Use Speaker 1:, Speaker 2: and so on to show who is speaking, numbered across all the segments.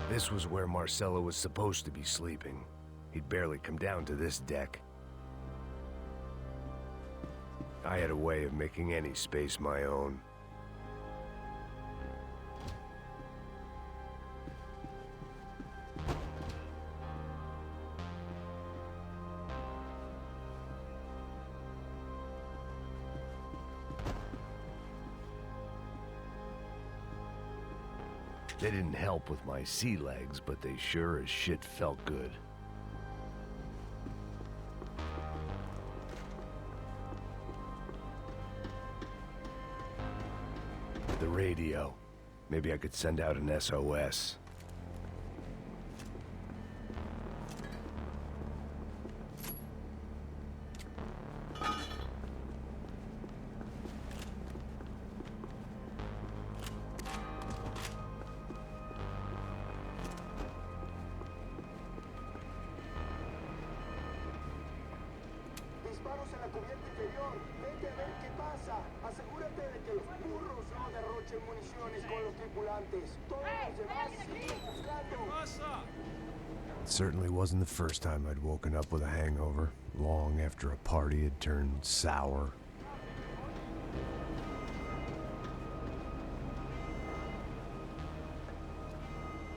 Speaker 1: This was where Marcelo was supposed to be sleeping. He'd barely come down to this deck. I had a way of making any space my own. They didn't help with my sea legs, but they sure as shit felt good. The radio. Maybe I could send out an SOS.
Speaker 2: Disparos en la cubierta inferior. Vete a ver qué pasa. Asegúrate de que los burros no derrochen municiones con los tripulantes. Todos los demás siguen buscando.
Speaker 1: It certainly wasn't the first time I'd woken up with a hangover, long after a party had turned sour.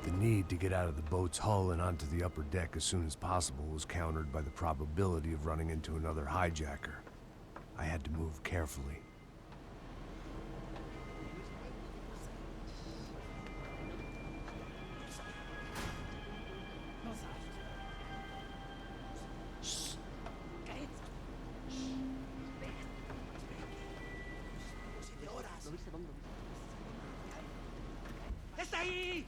Speaker 1: The need to get out of the boat's hull and onto the upper deck as soon as possible was countered by the probability of running into another hijacker. I had to move carefully.
Speaker 3: ¡Está ahí!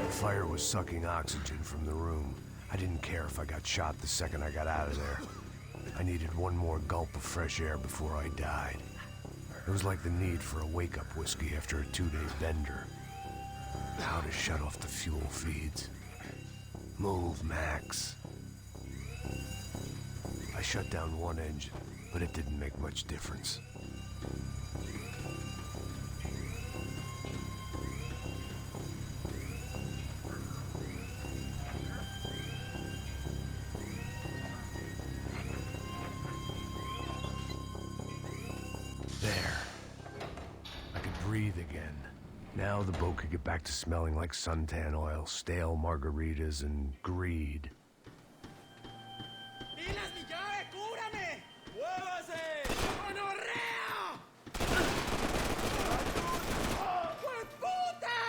Speaker 1: The fire was sucking oxygen from the room. I didn't care if I got shot the second I got out of there. I needed one more gulp of fresh air before I died. It was like the need for a wake-up whiskey after a 2-day bender. How to shut off the fuel feeds. Move, Max. I shut down one engine, but it didn't make much difference. There. I could breathe again. Now the boat could get back to smelling like suntan oil, stale margaritas, and greed.
Speaker 3: ¡Dilas mi llave! ¡Cúbrame! ¡Muévase! ¡Gonorrea! ¡Jueputa!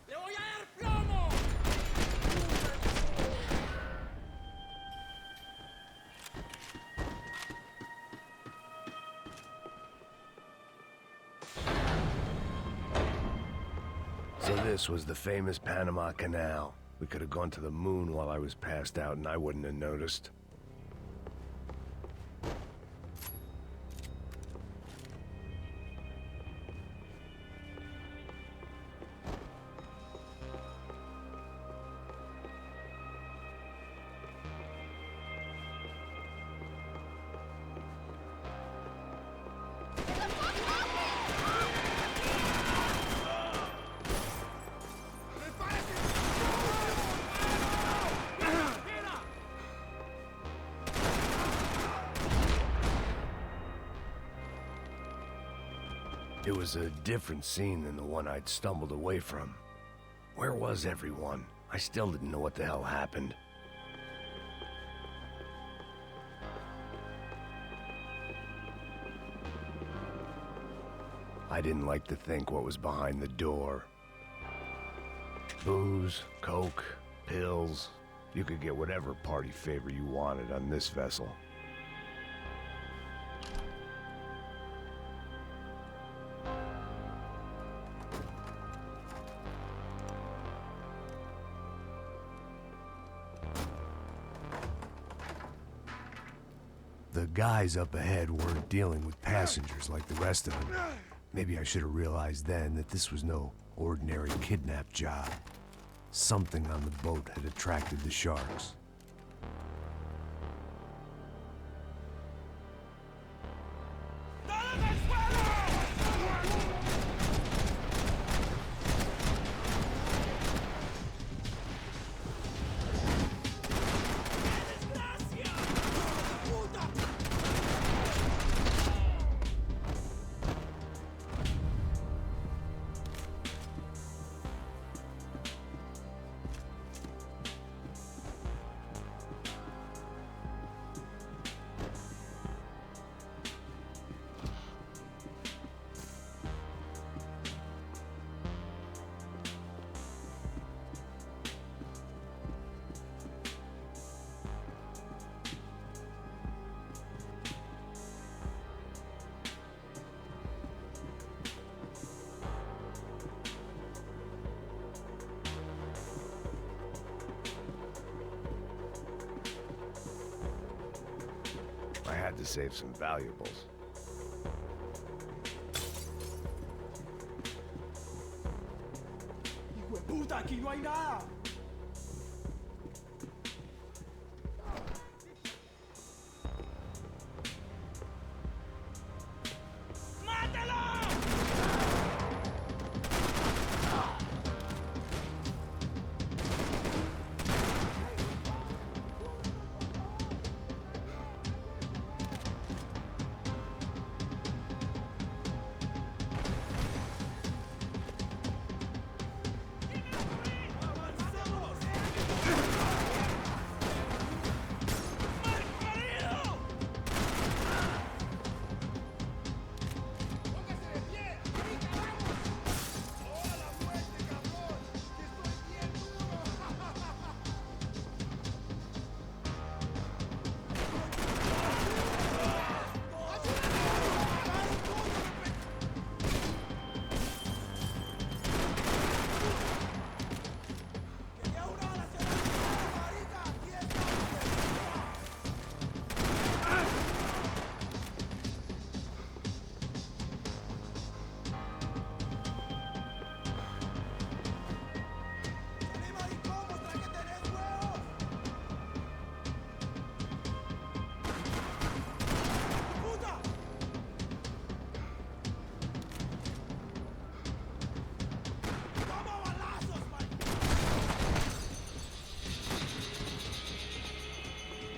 Speaker 3: ¡Le voy a dar plomo!
Speaker 1: So this was the famous Panama Canal. We could have gone to the moon while I was passed out and I wouldn't have noticed. It was a different scene than the one I'd stumbled away from. Where was everyone? I still didn't know what the hell happened. I didn't like to think what was behind the door. Booze, coke, pills. You could get whatever party favor you wanted on this vessel. guys up ahead weren't dealing with passengers like the rest of them. Maybe I should have realized then that this was no ordinary kidnap job. Something on the boat had attracted the sharks. I had to save some valuables.
Speaker 3: ¡Hijo de puta! ¡Aquí no hay nada!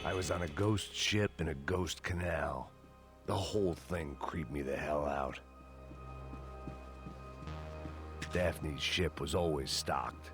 Speaker 1: I was on a ghost ship in a ghost canal. The whole thing creeped me the hell out. Daphne's ship was always stocked.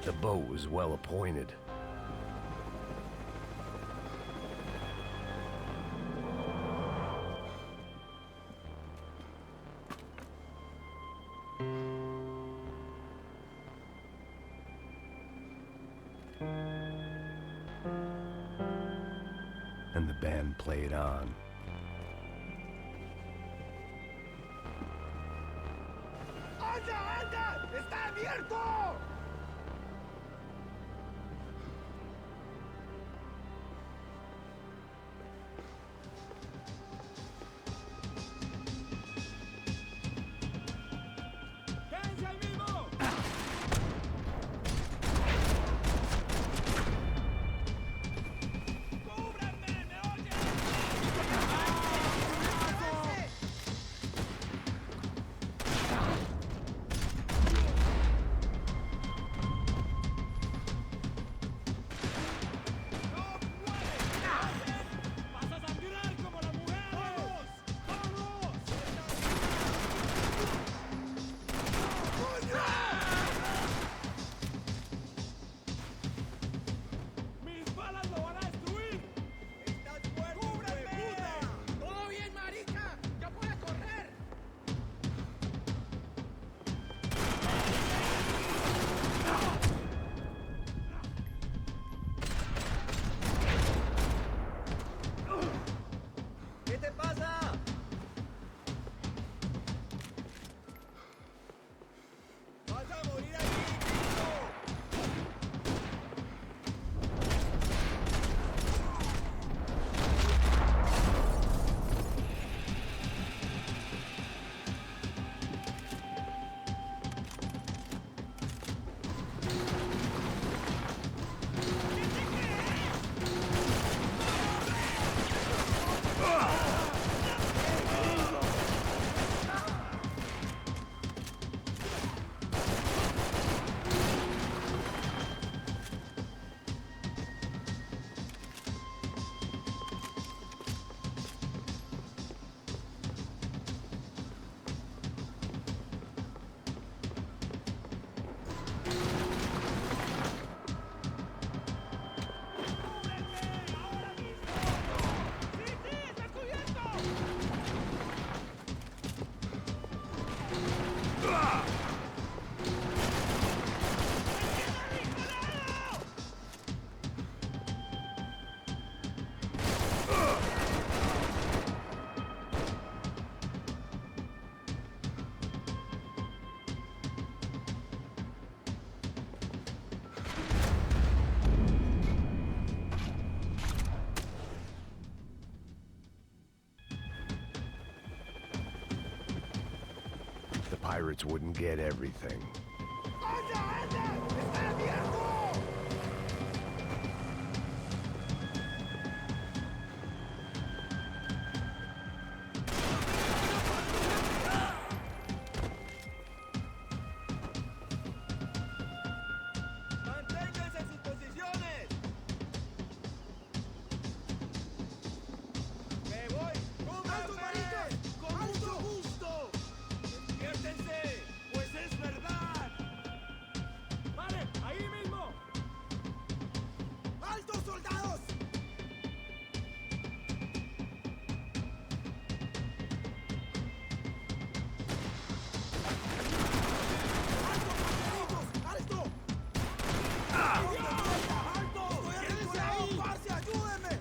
Speaker 1: The boat was well appointed. And the band played on.
Speaker 3: ¡Anda, anda! ¡Está abierto!
Speaker 1: pirates wouldn't get everything.
Speaker 3: ¡Manténganse en sus posiciones! ¡Me voy! ¡Cúbranme! ¡Con mucho gusto! ¡Despiértense! ¡Pues es verdad! ¡Paren! ¡Ahí mismo! ¡Altos soldados! ¡Alto! ¡Alto! ¡Quédense ahí! ¡Parce, ayúdenme!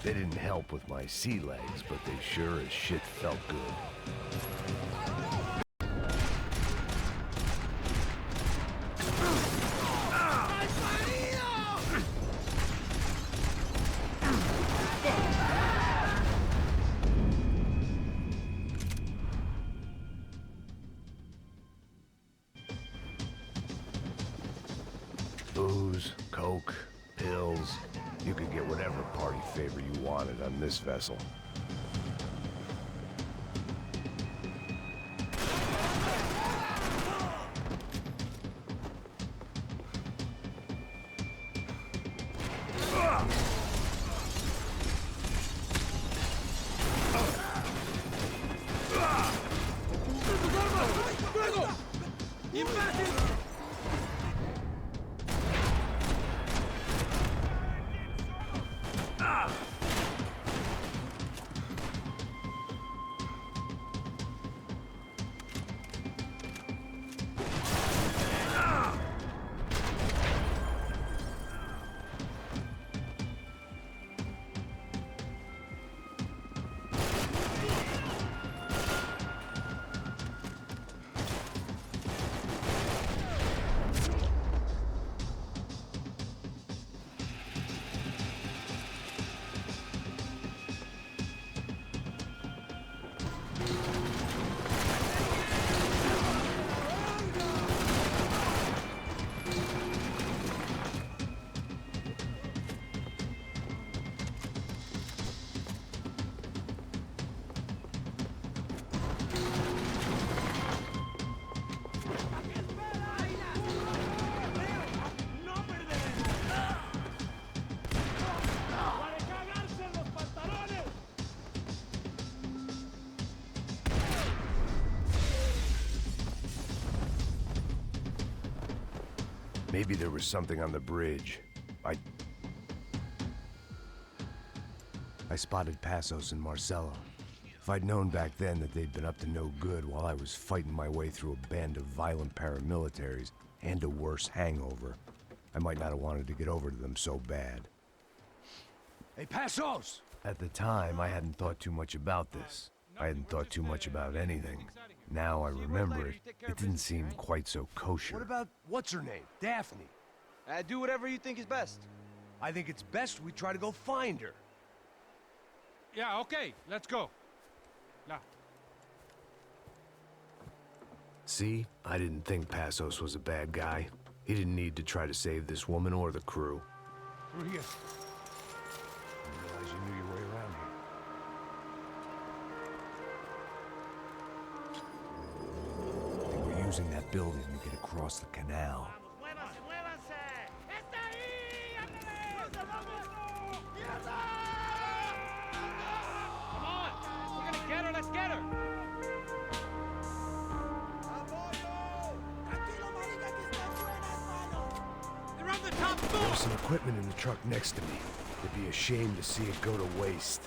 Speaker 1: They didn't help with my sea legs, but they sure as shit felt good. Booze, coke, pills. You could get whatever party favor you wanted on this vessel. Maybe there was something on the bridge. I spotted Passos and Marcelo. If I'd known back then that they'd been up to no good while I was fighting my way through a band of violent paramilitaries and a worse hangover, I might not have wanted to get over to them so bad.
Speaker 4: Hey, Passos!
Speaker 1: At the time, I hadn't thought too much about this. I hadn't thought too much about anything. Now I remember it, it didn't seem quite so kosher.
Speaker 4: What about, what's her name? Daphne.
Speaker 5: Do whatever you think is best.
Speaker 4: I think it's best we try to go find her.
Speaker 6: Yeah, okay, let's go. Now.
Speaker 1: See? I didn't think Passos was a bad guy. He didn't need to try to save this woman or the crew.
Speaker 4: Through here. I didn't realize you knew your way around here.
Speaker 1: They were using that building to get across the canal.
Speaker 3: ¡Muévanse, muévanse! ¡Está ahí! ¡Ándale! ¡Mierda!
Speaker 6: Come on, we're gonna get her, let's get her!
Speaker 3: ¡Apoyo! ¡Tranquilo, marica, que está en buenas manos!
Speaker 6: They're on the top
Speaker 1: There
Speaker 6: floor!
Speaker 1: was some equipment in the truck next to me. It'd be a shame to see it go to waste.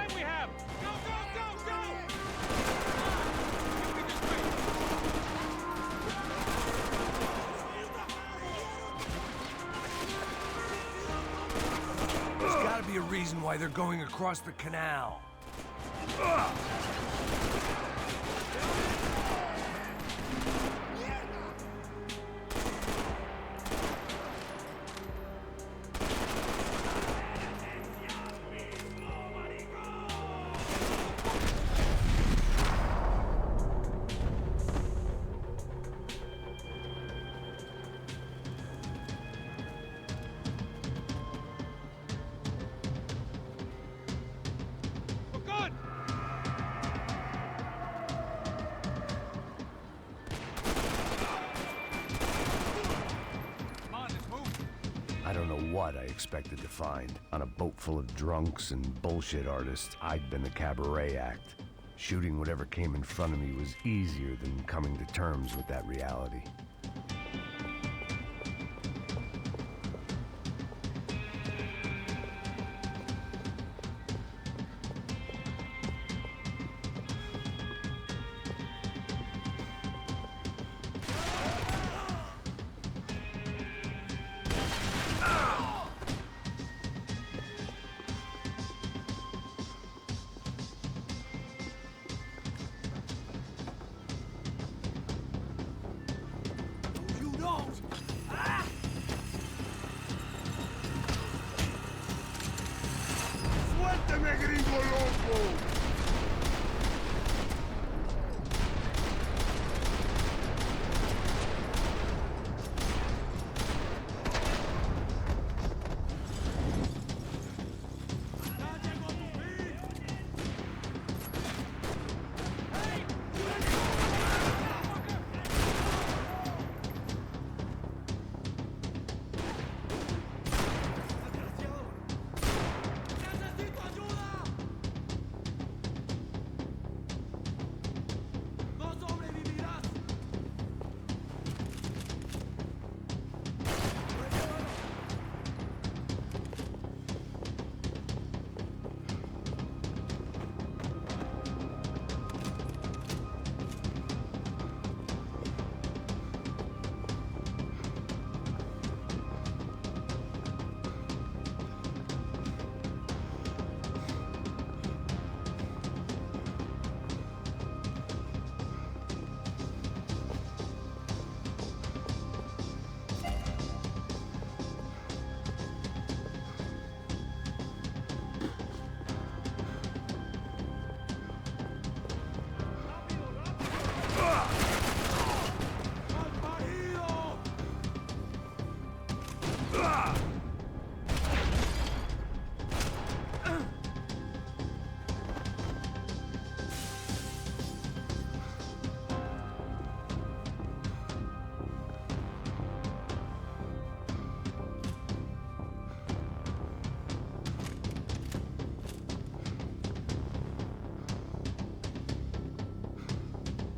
Speaker 6: time we have! Go, go, go, go! Give me this way.
Speaker 1: There's gotta be a reason why they're going across the canal.
Speaker 6: We're good! Come on, let's move.
Speaker 1: I don't know what I expected to find. On a boat full of drunks and bullshit artists, I'd been a cabaret act. Shooting whatever came in front of me was easier than coming to terms with that reality.
Speaker 3: You don't! Ah!
Speaker 1: ¡Suélteme, gringo loco!
Speaker 3: ¡Ya llegó tu fin! ¡Necesito ayuda! ¡No sobrevivirás! ¡Malparido!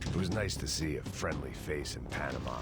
Speaker 1: It was nice to see a friendly face in Panama.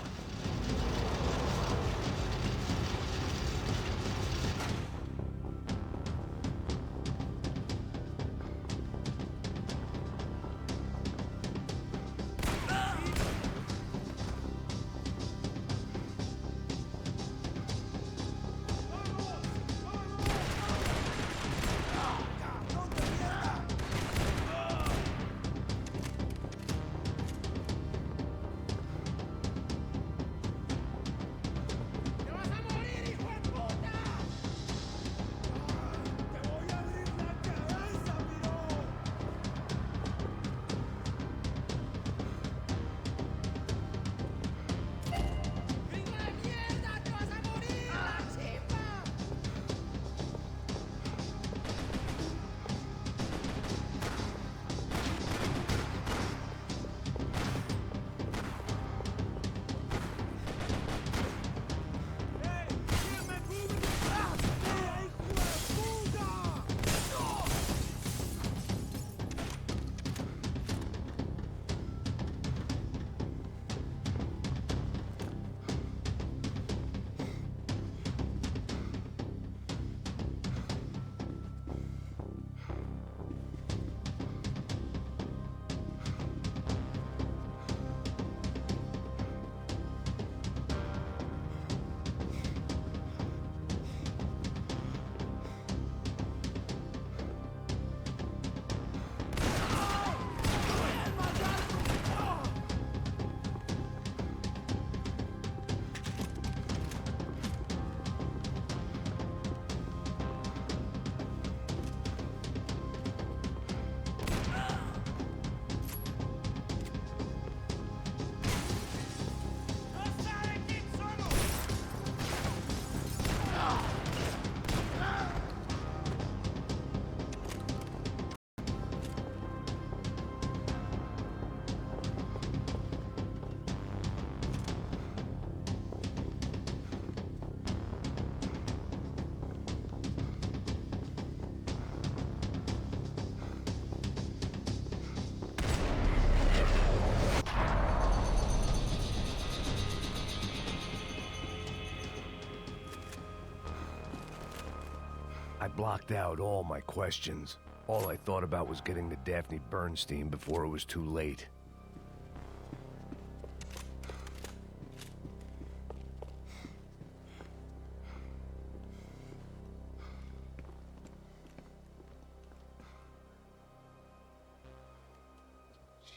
Speaker 1: blocked out all my questions. All I thought about was getting to Daphne Bernstein before it was too late.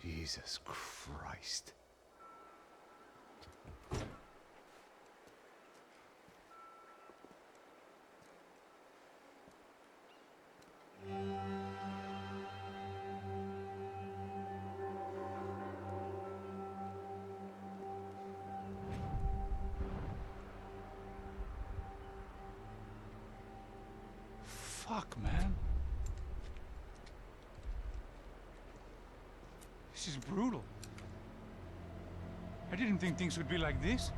Speaker 1: Jesus Christ.
Speaker 6: Fuck, man. This is brutal. I didn't think things would be like this.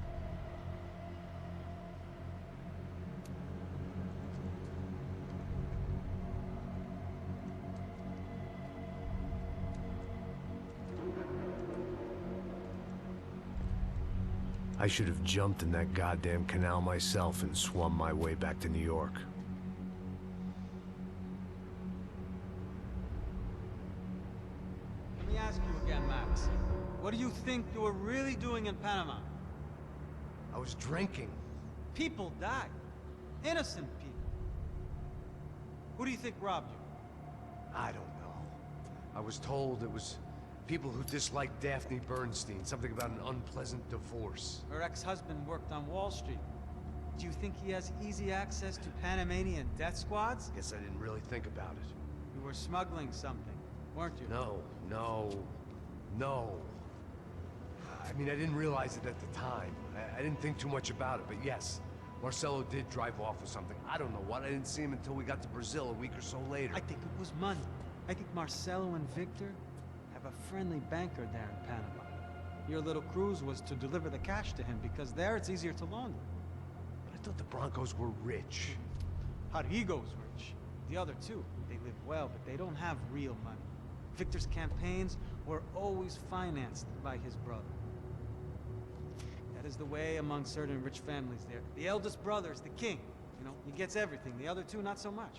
Speaker 1: I should have jumped in that goddamn canal myself and swum my way back to New York.
Speaker 7: Let me ask you again, Max. What do you think you were really doing in Panama?
Speaker 1: I was drinking.
Speaker 7: People died. Innocent people. Who do you think robbed you?
Speaker 1: I don't know. I was told it was people who disliked Daphne Bernstein, something about an unpleasant divorce.
Speaker 7: Her ex-husband worked on Wall Street. Do you think he has easy access to Panamanian death squads?
Speaker 1: Guess I didn't really think about it.
Speaker 7: You were smuggling something, weren't you?
Speaker 1: No. I mean, I didn't realize it at the time. I didn't think too much about it, but yes, Marcelo did drive off with something. I don't know what. I didn't see him until we got to Brazil a week or so later.
Speaker 7: I think it was money. I think Marcelo and Victor have a friendly banker there in Panama. Your little cruise was to deliver the cash to him because there it's easier to launder.
Speaker 1: I thought the Broncos were rich.
Speaker 7: Rodrigo's rich. The other two, they live well, but they don't have real money. Victor's campaigns were always financed by his brother. That is the way among certain rich families there. The eldest brother is the king. You know, he gets everything. The other two, not so much.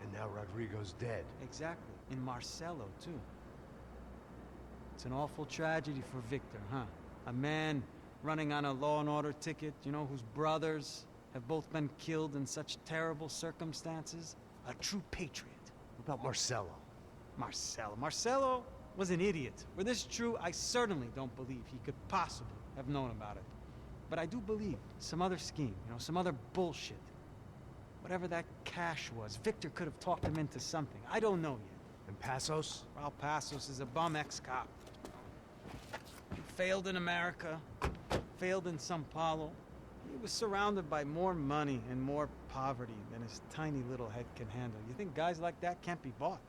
Speaker 1: And now Rodrigo's dead.
Speaker 7: Exactly. And Marcelo, too. It's an awful tragedy for Victor, huh? A man running on a law and order ticket, you know, whose brothers have both been killed in such terrible circumstances. A true patriot.
Speaker 1: What about Marcelo?
Speaker 7: Marcelo was an idiot. Were this true, I certainly don't believe he could possibly have known about it. But I do believe some other scheme, you know, some other bullshit. Whatever that cash was, Victor could have talked him into something. I don't know yet.
Speaker 1: And Passos?
Speaker 7: Well, Passos is a bum ex-cop. He failed in America, failed in São Paulo. He was surrounded by more money and more poverty than his tiny little head can handle. You think guys like that can't be bought?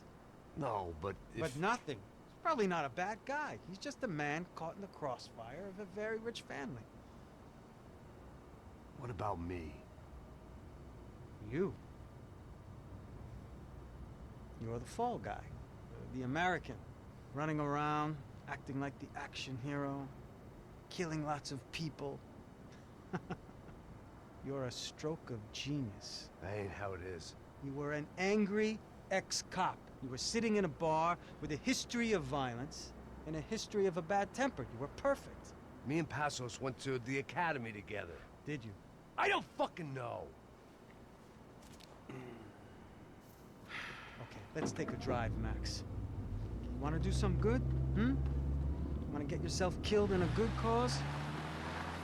Speaker 1: No, but if...
Speaker 7: But nothing. He's probably not a bad guy. He's just a man caught in the crossfire of a very rich family.
Speaker 1: What about me?
Speaker 7: You. You're the fall guy. The American. Running around, acting like the action hero. Killing lots of people. You're a stroke of genius.
Speaker 1: That ain't how it is.
Speaker 7: You were an angry ex-cop. You were sitting in a bar with a history of violence and a history of a bad temper. You were perfect.
Speaker 1: Me and Passos went to the academy together.
Speaker 7: Did you?
Speaker 1: I don't fucking know.
Speaker 7: Okay, let's take a drive, Max. You want to do some good? Want to get yourself killed in a good cause?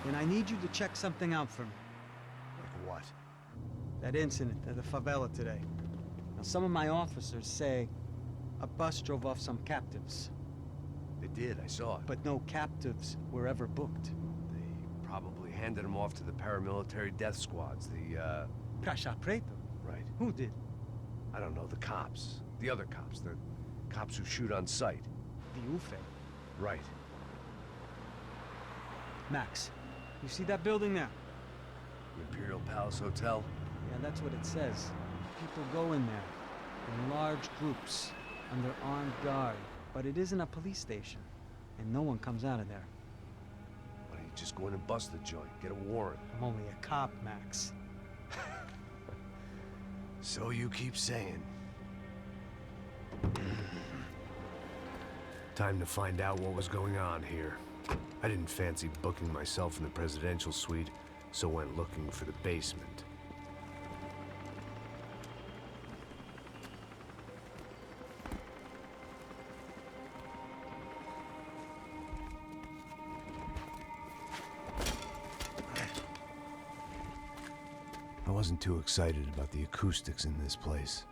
Speaker 7: Then I need you to check something out for me.
Speaker 1: Like what?
Speaker 7: That incident at the favela today. Now, some of my officers say a bus drove off some captives.
Speaker 1: They did, I saw it.
Speaker 7: But no captives were ever booked.
Speaker 1: They probably handed them off to the paramilitary death squads, the,
Speaker 7: Caixa Preto?
Speaker 1: Right.
Speaker 7: Who did?
Speaker 1: I don't know, the cops. The other cops. The cops who shoot on sight.
Speaker 7: The UFE.
Speaker 1: Right.
Speaker 7: Max, you see that building there?
Speaker 1: Imperial Palace Hotel?
Speaker 7: Yeah, that's what it says. People go in there in large groups under armed guard. But it isn't a police station, and no one comes out of there.
Speaker 1: Why don't you just go in and bust the joint? Get a warrant.
Speaker 7: I'm only a cop, Max.
Speaker 1: So you keep saying. Time to find out what was going on here. I didn't fancy booking myself in the presidential suite, so went looking for the basement. I wasn't too excited about the acoustics in this place.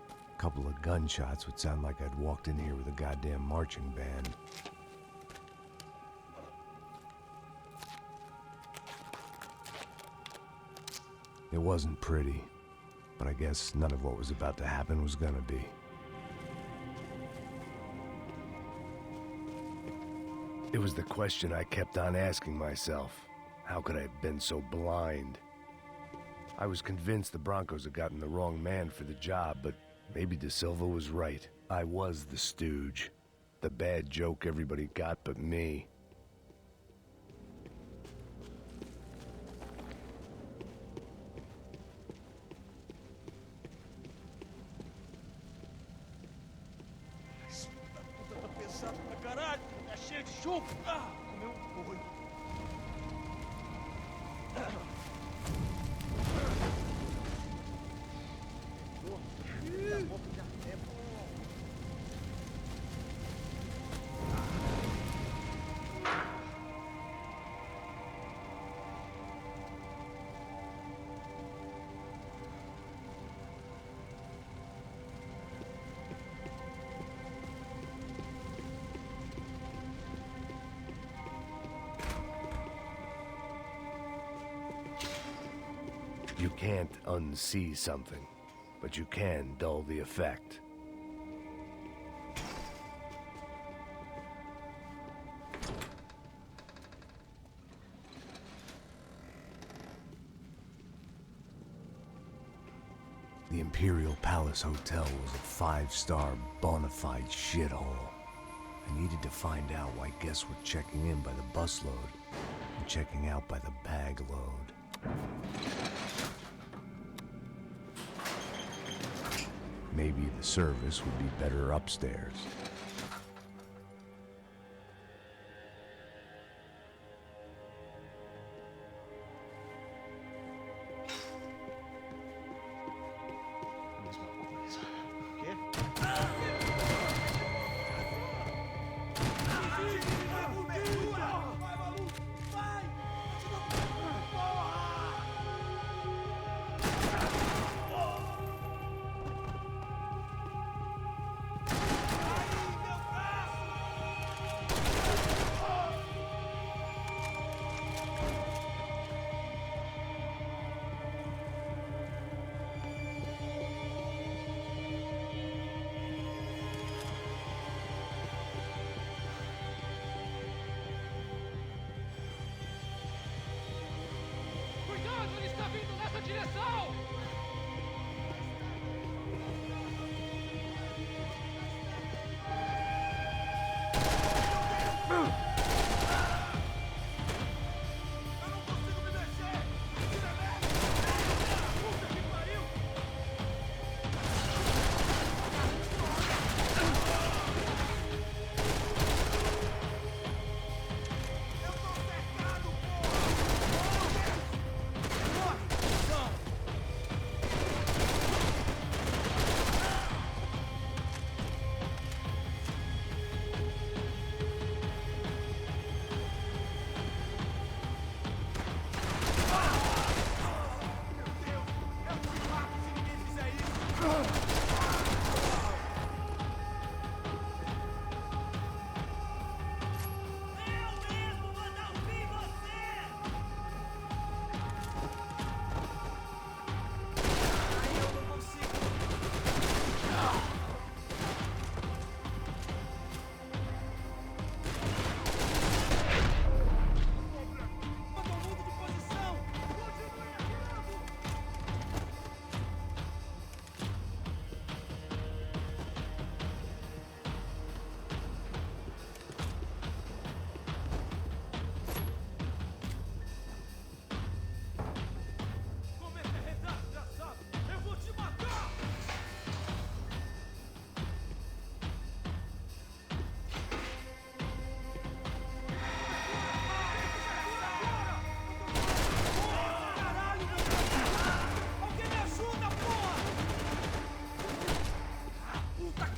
Speaker 1: A couple of gunshots would sound like I'd walked in here with a goddamn marching band. It wasn't pretty, but I guess none of what was about to happen was gonna be. It was the question I kept on asking myself. How could I have been so blind? I was convinced the Broncos had gotten the wrong man for the job, but maybe De Silva was right. I was the stooge. The bad joke everybody got but me.
Speaker 3: Puta, tá pesado pra caralho. Tá cheio de chumbo. Ah, comeu um boi.
Speaker 1: You can't unsee something, but you can dull the effect. The Imperial Palace Hotel was a five-star bona fide shithole. I needed to find out why guests were checking in by the busload and checking out by the bag load. Maybe the service would be better upstairs.
Speaker 8: Cuidado, ele está vindo nessa direção!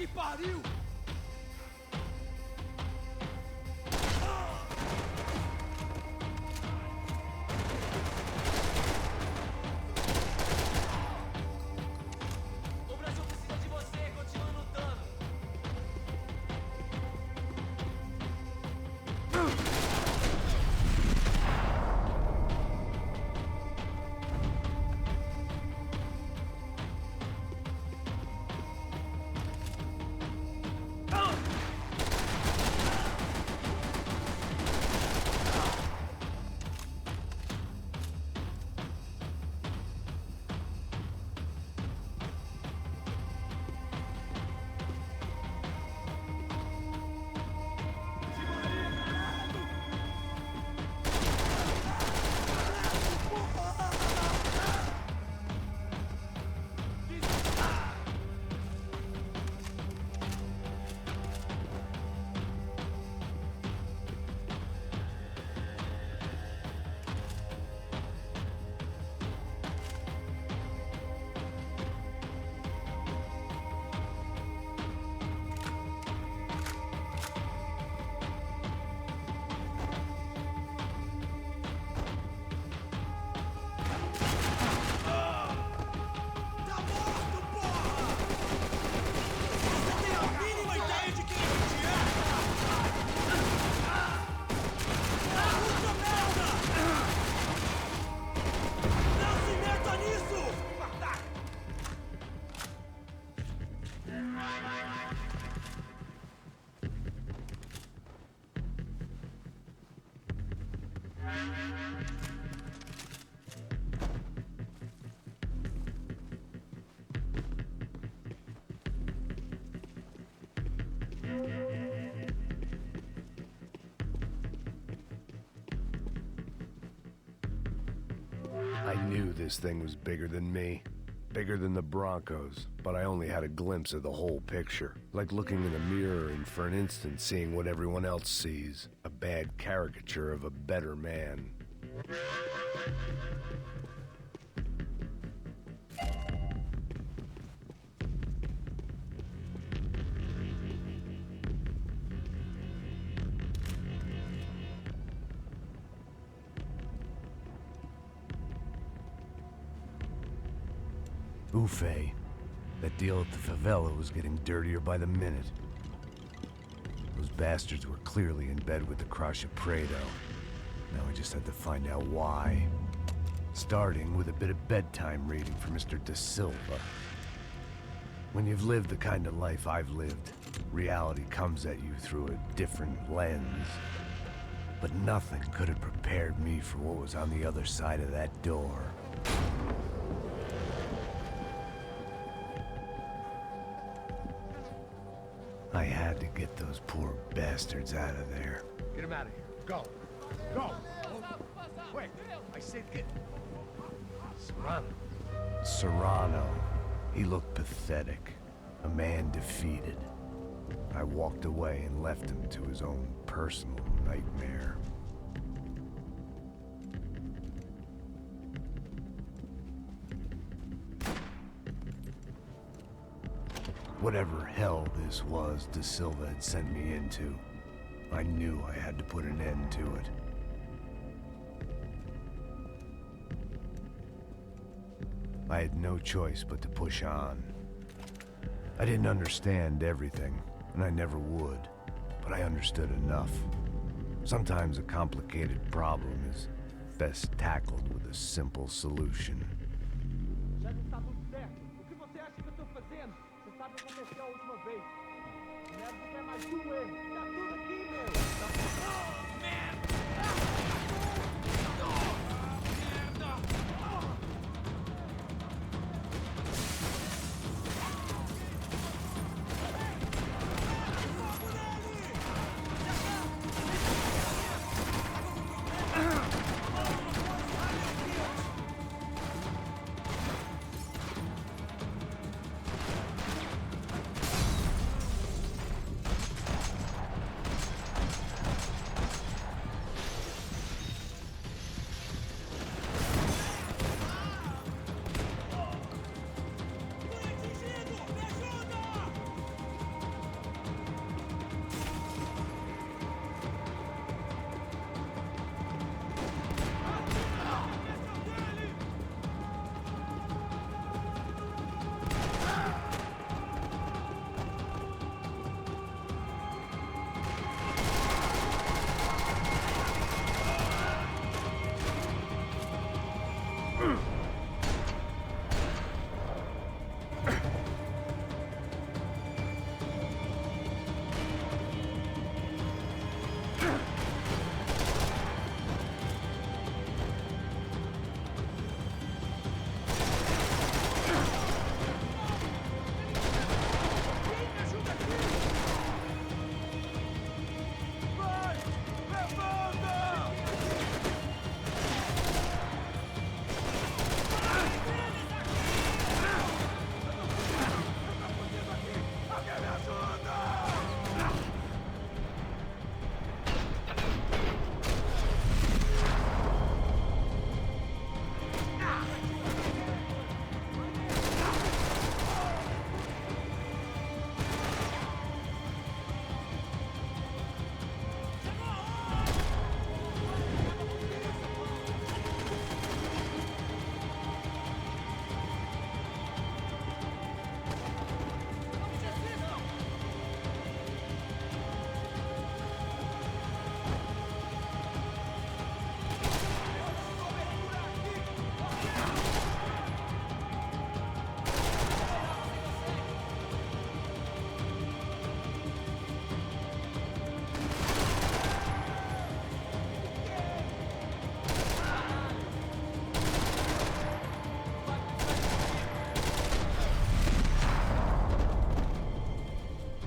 Speaker 3: que pariu!
Speaker 9: O Brasil precisa de você, continue lutando.
Speaker 1: I knew this thing was bigger than me. Bigger than the Broncos, but I only had a glimpse of the whole picture. Like looking in a mirror and for an instant seeing what everyone else sees. A bad caricature of a better man. Ufe. That deal at the favela was getting dirtier by the minute. Those bastards were clearly in bed with the Crush of Prado. Now I just had to find out why. Starting with a bit of bedtime reading for Mr. Da Silva. When you've lived the kind of life I've lived, reality comes at you through a different lens. But nothing could have prepared me for what was on the other side of that door. I had to get those poor bastards out of there. Get him out of here. Go. Go. Quick. I said get... Serrano. Serrano. He looked pathetic. A man defeated. I walked away and left him to his own personal nightmare. Whatever hell this was Da Silva had sent me into, I knew I had to put an end to it. I had no choice but to push on. I didn't understand everything, and I never would, but I understood enough. Sometimes a complicated problem is best tackled with a simple solution.
Speaker 8: Já não está tudo certo. O que você acha que eu estou fazendo? Você sabe o que aconteceu a última vez. Merda, não quer mais um erro. Tá tudo aqui, meu. Merda!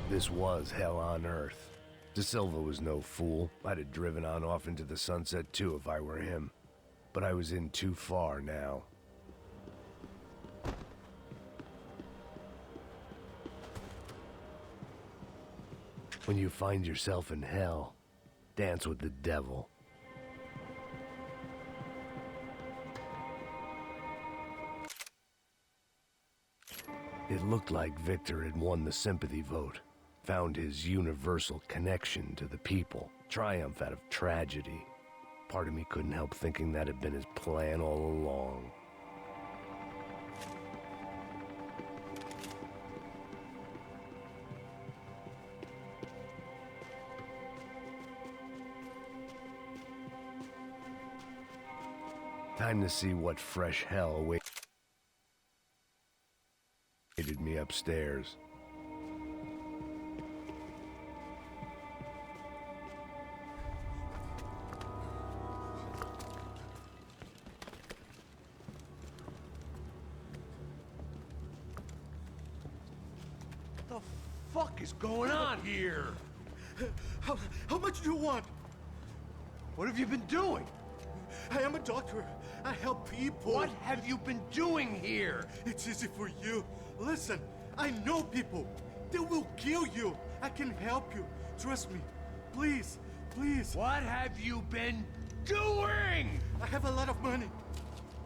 Speaker 1: This was hell on earth. De Silva was no fool. I'd have driven on off into the sunset too if I were him. But I was in too far now. When you find yourself in hell, dance with the devil. It looked like Victor had won the sympathy vote, found his universal connection to the people, triumph out of tragedy. Part of me couldn't help thinking that had been his plan all along. Time to see what fresh hell awaited me upstairs. What the fuck is going on here?
Speaker 3: How much do you want?
Speaker 1: What have you been doing?
Speaker 3: I am a doctor. I help people.
Speaker 1: What have you been doing here?
Speaker 3: It's easy for you. Listen, I know people. They will kill you. I can help you. Trust me. Please, please.
Speaker 1: What have you been doing?
Speaker 3: I have a lot of money.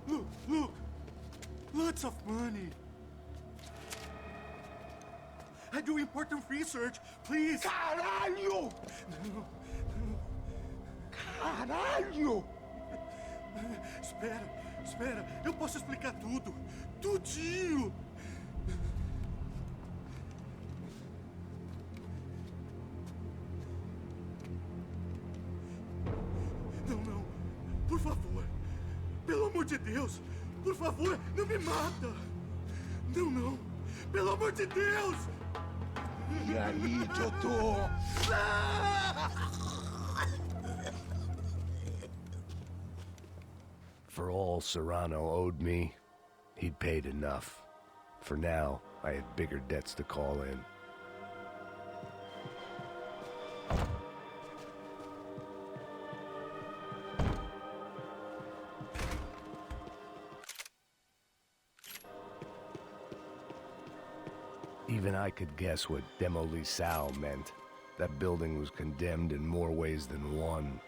Speaker 3: Look, look. Lots of money. I do important research. Please.
Speaker 1: Caralho!
Speaker 3: No.
Speaker 1: Caralho!
Speaker 3: Espera, espera. Eu posso explicar tudo. Tudinho. Não, não. Por favor. Pelo amor de Deus. Por favor, não me mata. Não, não. Pelo amor de Deus.
Speaker 1: E aí, doutor? For all Serrano owed me, he'd paid enough. For now, I had bigger debts to call in. Even I could guess what Demolidor meant. That building was condemned in more ways than one.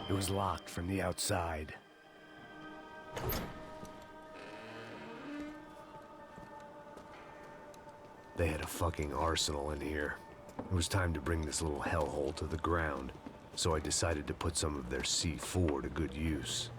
Speaker 1: It was locked from the outside. They had a fucking arsenal in here. It was time to bring this little hellhole to the ground, so I decided to put some of their C4 to good use.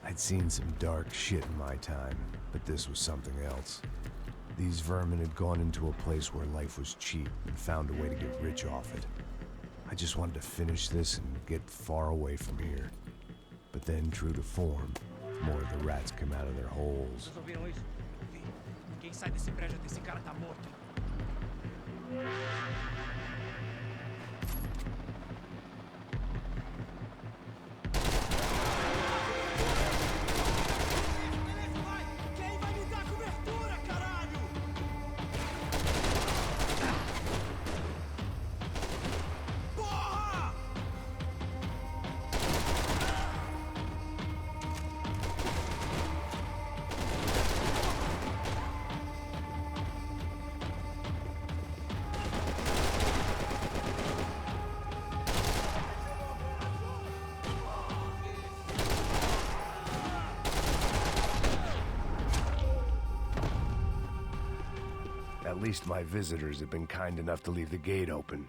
Speaker 1: I'd seen some dark shit in my time, but this was something else. These vermin had gone into a place where life was cheap and found a way to get rich off it. I just wanted to finish this and get far away from here. But then, true to form, more of the rats come out of their holes.
Speaker 9: Vocês ouviram isso? Vi. Quem sai desse prédio desse cara tá morto.
Speaker 3: Quem vai me dar cobertura, caralho?
Speaker 1: At least my visitors have been kind enough to leave the gate open.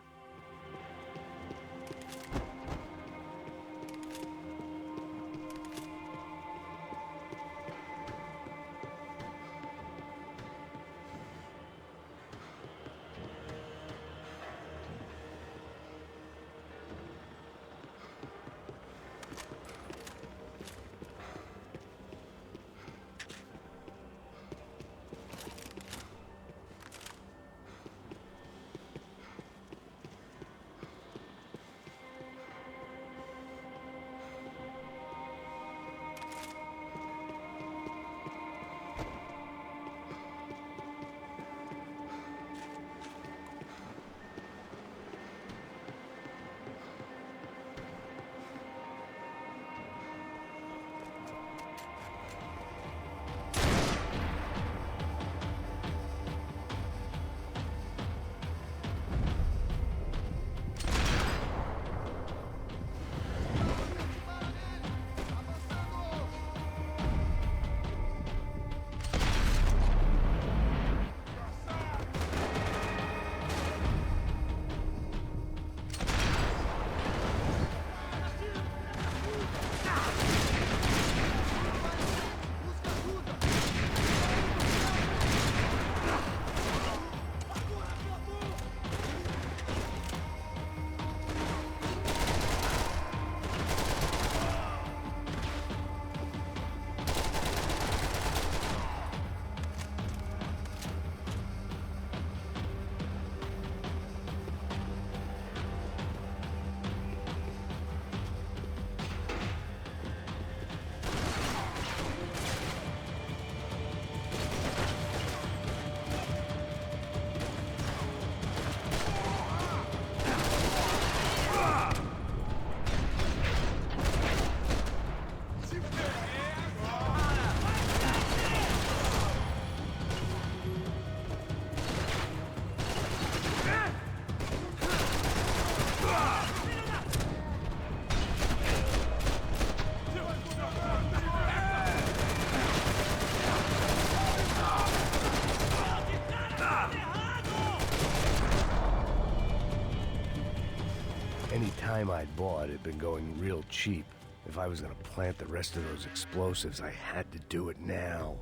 Speaker 1: Any time I'd bought had been going real cheap. If I was gonna plant the rest of those explosives, I had to do it now.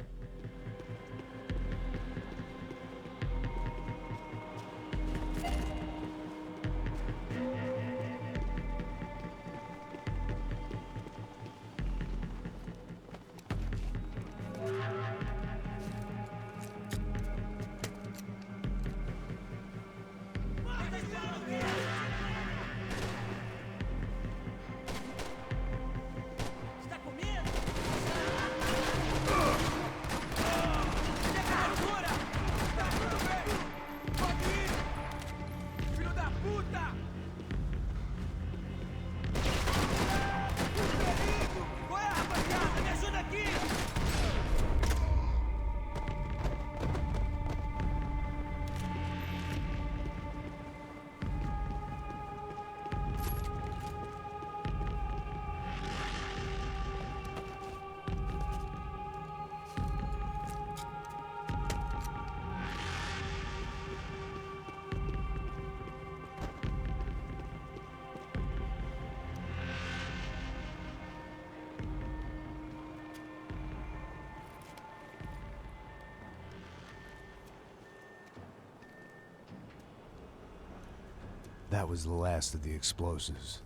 Speaker 1: That was the last of the explosives.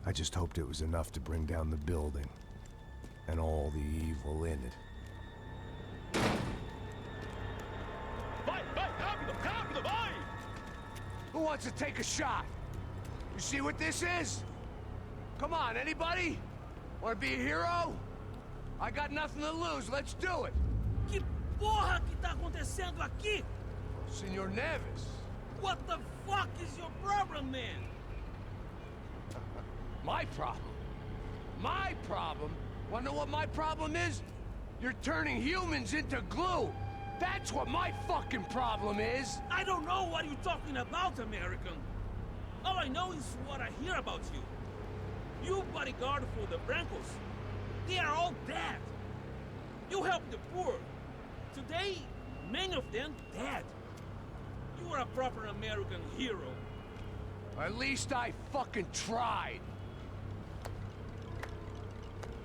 Speaker 1: I just hoped it was enough to bring down the building. And all the evil in it.
Speaker 3: Vai, vai, rápido, rápido, vai!
Speaker 1: Who wants to take a shot? You see what this is? Come on, anybody? Want to be a hero? I got nothing to lose, let's do it!
Speaker 8: Que porra que tá acontecendo aqui?
Speaker 1: Senor Neves.
Speaker 8: What the fuck is your problem, man?
Speaker 1: My problem? My problem? Wanna know what my problem is? You're turning humans into glue! That's what my fucking problem is!
Speaker 8: I don't know what you're talking about, American. All I know is what I hear about you. You bodyguard for the Brancos. They are all dead. You help the poor. Today, many of them dead.
Speaker 9: You are a proper American hero.
Speaker 1: At least I fucking tried.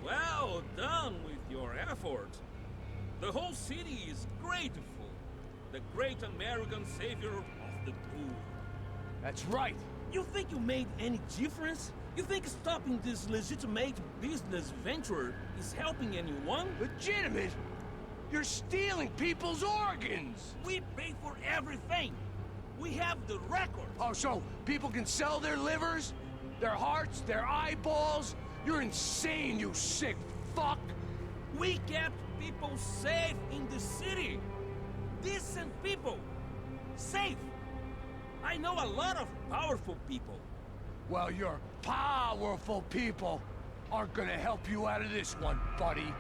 Speaker 9: Well done with your effort. The whole city is grateful. The great American savior of the poor.
Speaker 1: That's right.
Speaker 9: You think you made any difference? You think stopping this legitimate business venture is helping anyone?
Speaker 1: Legitimate? You're stealing people's organs!
Speaker 9: We pay for everything. We have the record.
Speaker 1: Oh, so people can sell their livers? Their hearts? Their eyeballs? You're insane, you sick fuck!
Speaker 9: We kept people safe in the city. Decent people. Safe. I know a lot of powerful people.
Speaker 1: Well, your powerful people aren't gonna help you out of this one, buddy.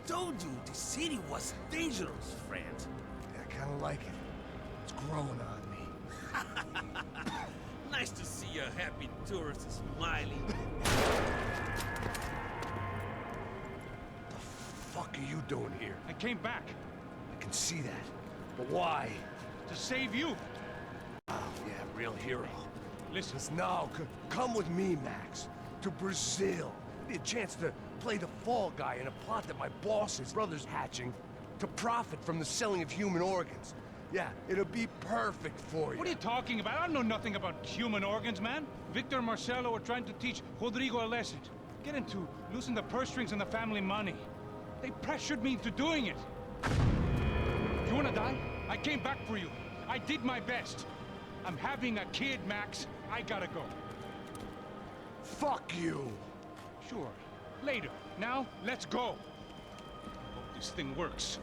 Speaker 9: told you the city was dangerous, friend.
Speaker 1: I kind of like it. It's growing on me.
Speaker 9: Nice to see a happy tourist smiling.
Speaker 1: The fuck are you doing here?
Speaker 6: I came back
Speaker 1: I can see that. But why?
Speaker 6: to save you.
Speaker 1: Oh, yeah, real hero.
Speaker 6: Listen,
Speaker 1: No, come with me, Max. To Brazil. Be a chance to play the fall guy in a plot that my boss's brother's hatching to profit from the selling of human organs. Yeah, it'll be perfect for you.
Speaker 6: what are you talking about? I know nothing about human organs, man. Victor and Marcelo are trying to teach Rodrigo a lesson. Get into losing the purse strings and the family money. They pressured me into doing it. You wanna die? I came back for you. I did my best. I'm having a kid, Max. I gotta go.
Speaker 1: Fuck you!
Speaker 6: Sure. Later. Now, let's go. Hope this thing works.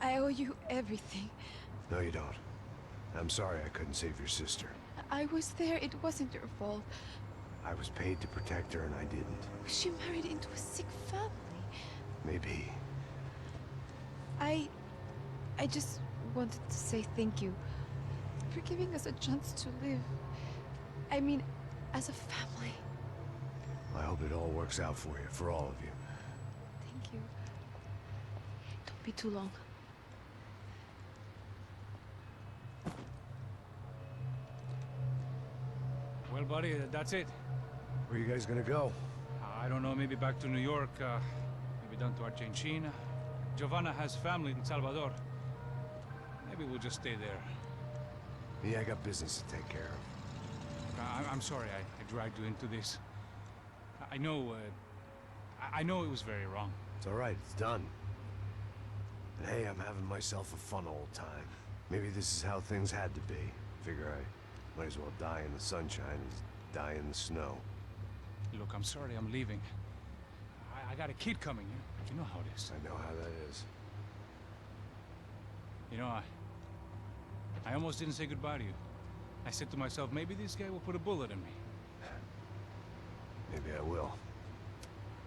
Speaker 10: I owe you everything.
Speaker 1: No, you don't. I'm sorry I couldn't save your sister.
Speaker 10: I was there. It wasn't your fault.
Speaker 1: I was paid to protect her and I didn't.
Speaker 10: She married into a sick family.
Speaker 1: Maybe.
Speaker 10: I just wanted to say thank you for giving us a chance to live. I mean, as a family.
Speaker 1: I hope it all works out for you, for all of you.
Speaker 10: Thank you. Don't be too long.
Speaker 6: Well, buddy, that's it.
Speaker 1: Where are you guys gonna go?
Speaker 6: I don't know, maybe back to New York, maybe down to Argentina. Giovanna has family in Salvador. Maybe we'll just stay there.
Speaker 1: Yeah, I got business to take care of.
Speaker 6: I'm sorry I dragged you into this. I know it was very wrong.
Speaker 1: It's all right, it's done. And hey, I'm having myself a fun old time. Maybe this is how things had to be. Figure I might as well die in the sunshine as die in the snow.
Speaker 6: Look, I'm sorry I'm leaving. I got a kid coming. You know how it is.
Speaker 1: I know how that is.
Speaker 6: You know, I almost didn't say goodbye to you. I said to myself, maybe this guy will put a bullet in me.
Speaker 1: Maybe I will.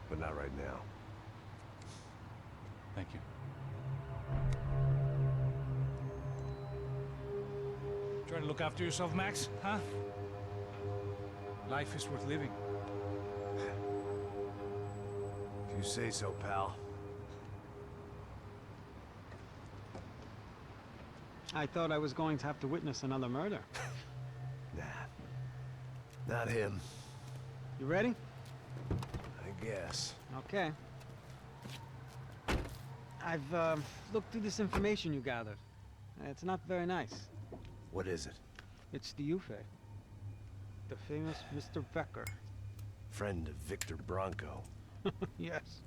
Speaker 1: But not right now.
Speaker 6: Thank you. Try to look after yourself, Max, huh? Life is worth living.
Speaker 1: If you say so, pal.
Speaker 7: I thought I was going to have to witness another murder.
Speaker 1: Nah. Not him.
Speaker 7: You ready?
Speaker 1: I guess.
Speaker 7: Okay. I've looked through this information you gathered. It's not very nice.
Speaker 1: What is it?
Speaker 7: It's the Ufe. The famous Mr. Becker.
Speaker 1: Friend of Victor Branco.
Speaker 7: Yes.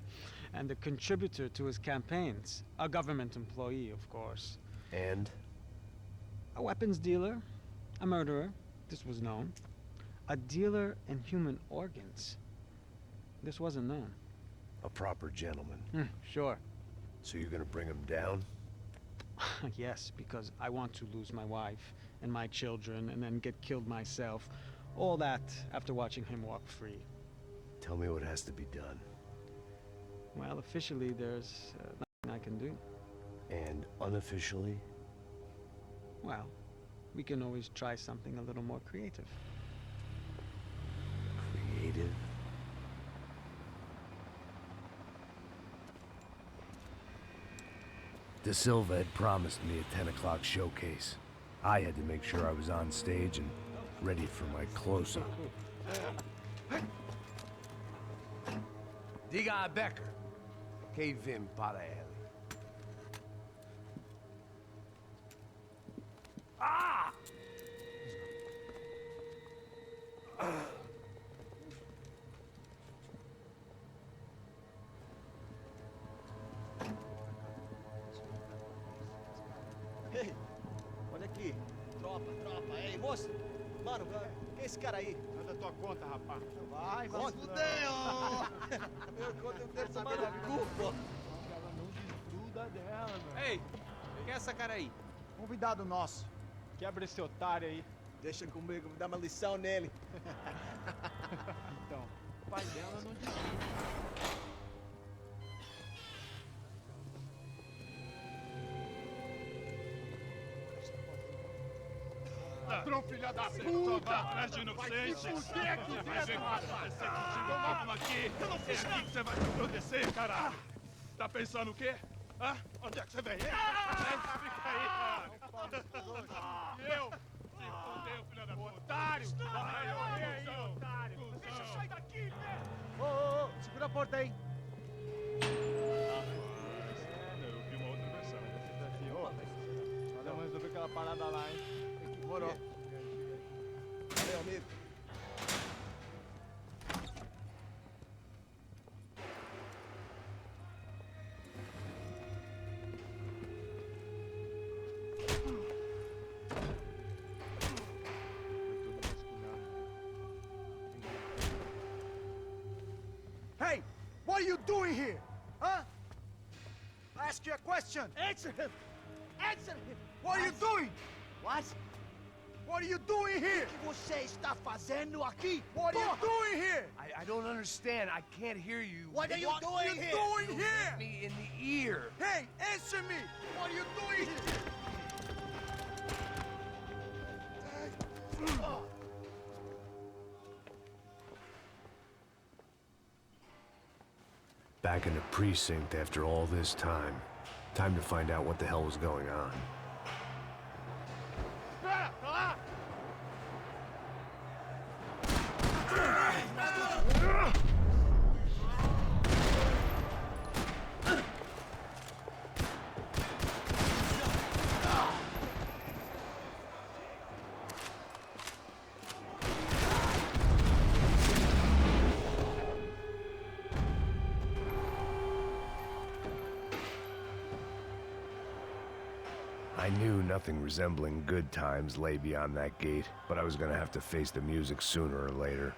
Speaker 7: And a contributor to his campaigns. A government employee, of course.
Speaker 1: And?
Speaker 7: A weapons dealer. A murderer. This was known. A dealer in human organs. This wasn't known.
Speaker 1: A proper gentleman.
Speaker 7: Sure.
Speaker 1: So you're gonna bring him down?
Speaker 7: Yes, because I want to lose my wife and my children and then get killed myself. All that after watching him walk free.
Speaker 1: Tell me what has to be done.
Speaker 7: Well, officially there's nothing I can do.
Speaker 1: And unofficially?
Speaker 7: Well, we can always try something a little more creative.
Speaker 1: Creative? De Silva had promised me a 10 o'clock showcase. I had to make sure I was on stage and ready for my close-up. Diga a Becker. Que vim para ele. Ah!
Speaker 11: Mano, quem é esse cara aí?
Speaker 8: Manda tua conta, rapaz.
Speaker 11: Vai,
Speaker 8: Conta.
Speaker 11: fudeu! Meu conta eu quero saber da culpa.
Speaker 8: Ela não desgruda dela, mano.
Speaker 5: Ei, quem é essa cara aí?
Speaker 8: Convidado nosso. Quebra esse otário aí.
Speaker 11: Deixa comigo, me dá uma lição nele.
Speaker 8: Então, o pai dela não desgruda.
Speaker 3: Ladrão, filha da puta! Atrás de inocente! Vai ver como vai ser contigo mesmo aqui! Eu não fiz nada! Você vai acontecer, caralho! Tá pensando o quê? Hã? Onde é que você vem? Fica aí, cara! E eu? Se fodeu, filha da puta! Otário! Vai, ô, otário! Deixa eu sair daqui, velho!
Speaker 8: Ô, segura a porta aí.
Speaker 3: Eu vi uma outra versão.
Speaker 8: Nós vamos resolver aquela parada lá, hein?
Speaker 11: Demorou. Valeu, amigo.
Speaker 8: Hey, what are you doing here? Huh? I ask you a question.
Speaker 11: Answer him! Answer him!
Speaker 8: What are you doing?
Speaker 11: What?
Speaker 8: What are you doing here?
Speaker 11: O que você está fazendo aqui?
Speaker 8: What are you doing here?
Speaker 1: I don't understand. I can't hear you.
Speaker 11: What are you doing here?
Speaker 8: Doing here?
Speaker 1: Me in the ear.
Speaker 8: Hey, answer me! What are you doing here?
Speaker 1: Back in the precinct after all this time. Time to find out what the hell was going on. I knew nothing resembling good times lay beyond that gate, but I was gonna have to face the music sooner or later.